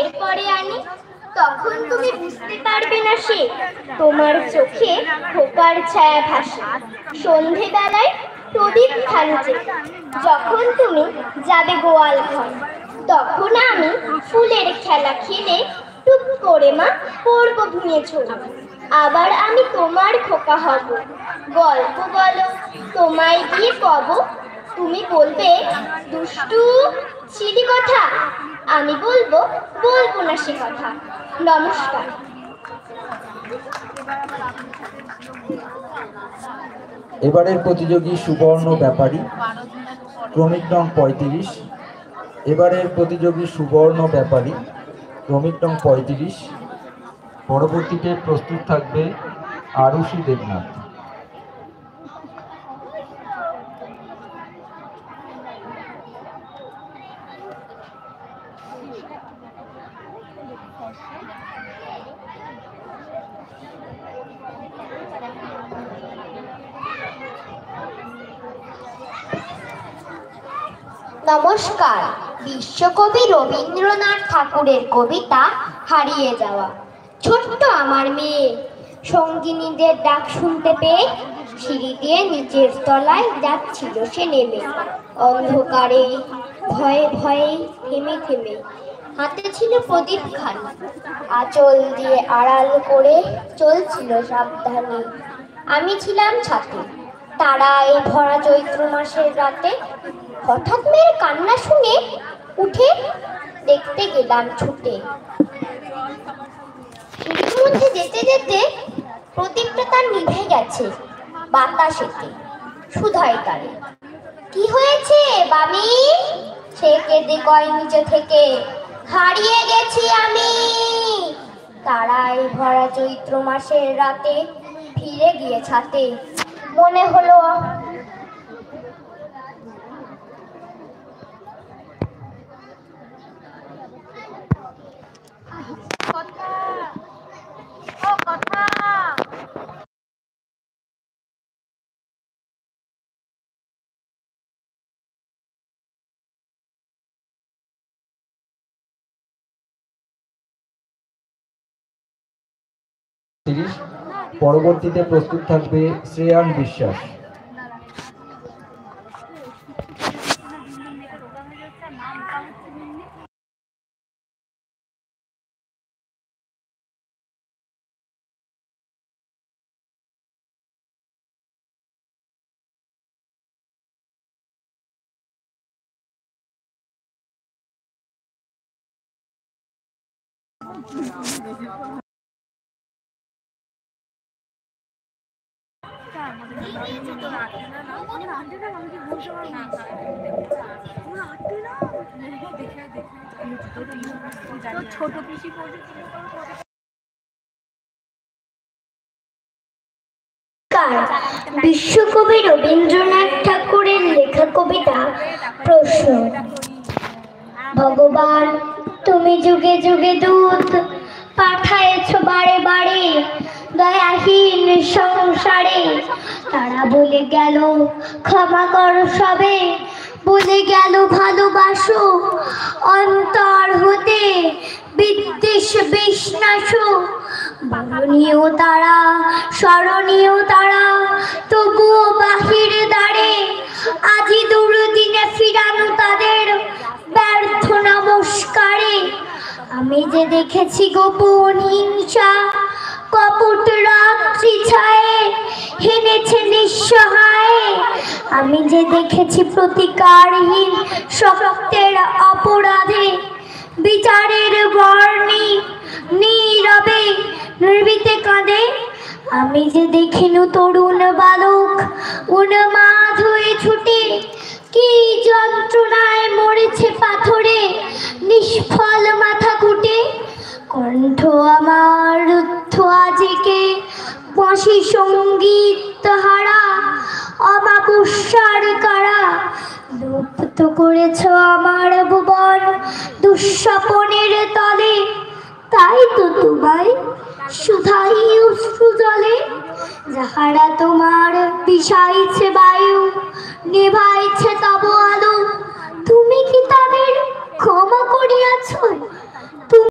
ঘরের পরে আনি, তখন তুমি বুঝতে পারবে না সে তোমার চোখে খোকার ছায়া ভাসে। সন্ধেবেলায় প্রদীপ খালুতে যখন তুমি যাবে গোয়াল ঘর, তখন আমি ফুলের খেলা খেলে টুপ করে মা পড়বো ঘুমিয়ে ছড়ব। আবার আমি তোমার খোকা হব, গল্প বলো তোমায় গিয়ে কব। তুমি বলবে দুষ্টু ছিলি কথা, আমি বলবো বলবো না সে কথা। নমস্কার। এবারের প্রতিযোগী সুবর্ণ ব্যাপারী, ক্রমিক নং 35। এবারের প্রতিযোগী সুবর্ণ ব্যাপারী, ক্রমিক নং 35। পরবর্তীতে প্রস্তুত থাকবে আরুষি দেবনাথ। নমস্কার। বিশ্বকবি রবীন্দ্রনাথ ঠাকুরের কবিতা হারিয়ে যাওয়া। ছোট্ট আমার মেয়ে সঙ্গিনীদের ডাক শুনতে পেয়ে সিঁড়ি দিয়ে নিচের তলায় যাচ্ছিল সে নেমে। অন্ধকারে ভয়ে ভয়ে থেমে থেমে, হাতে ছিল প্রদীপ খানি, আঁচল দিয়ে আড়াল করে চলছিল সাবধানে। আমি ছিলাম ছাতে, তারায় ভরা চৈত্র মাসের রাতে। হঠাৎ মেয়ের কান্না শুনে উঠে দেখতে গেলাম ছুটে। সিঁড়ির মধ্যে যেতে যেতে প্রদীপটা তার নিভে গেছে বাতাসেতে সুধাই তারে। কি হয়েছে বামি? সে কেঁদে কয় নিচে থেকে, হারিয়ে গেছি আমি। তারায় ভরা চৈত্র মাসের রাতে ফিরে গিয়ে ছাতে। মনে হলো পরবর্তীতে প্রস্তুত থাকবে শ্রেয়ান বিশ্বাস। বিশ্বকবি রবীন্দ্রনাথ ঠাকুরের লেখা কবিতা প্রশ্ন। ভগবান তুমি যুগে যুগে দূত পাঠায়েছ বারে বারে দয়াহীন সংসারে। তারা বলে গেল ক্ষমা করো সবে, বলে গেল ভালোবাসো অন্তর হতে বিদ্বেষ বিষ্ণাস। বরণীয় তারা স্মরণীয় তারা তবুও বাহির দ্বারে আজি দুর্দিনে ফিরানো তাদের ব্যর্থ নমস্কারে। আমি যে দেখেছি গোপন হিংসা কপট রাত্রি ছায়ে হেনেছে নিঃসহায়। আমি যে দেখেছি প্রতিকারহীন শক্তের অপরাধে বিচারের বর্ণি নীরবে নির্ভীতে কাঁদে। আমি যে দেখিনু তরুণ বালক উন্মাদ হয়ে ছুটে কি যন্ত্রণায় মরেছে পাথরে নিষ্ফল মাথা কুটে। কণ্ঠ আমার রুদ্ধ আজিকে বাঁশি সঙ্গীত হারা অমাবস্যার কারা। লুপ্ত করেছ আমার ভুবন দুঃস্বপনের তলে, তাই তো তোমায় শুধাই অশ্রু জলে। যাহারা তোমার বিষাইছে বায়ু নেভাইছে তব আলো, তুমি কি তাদের ক্ষমা করিয়াছ?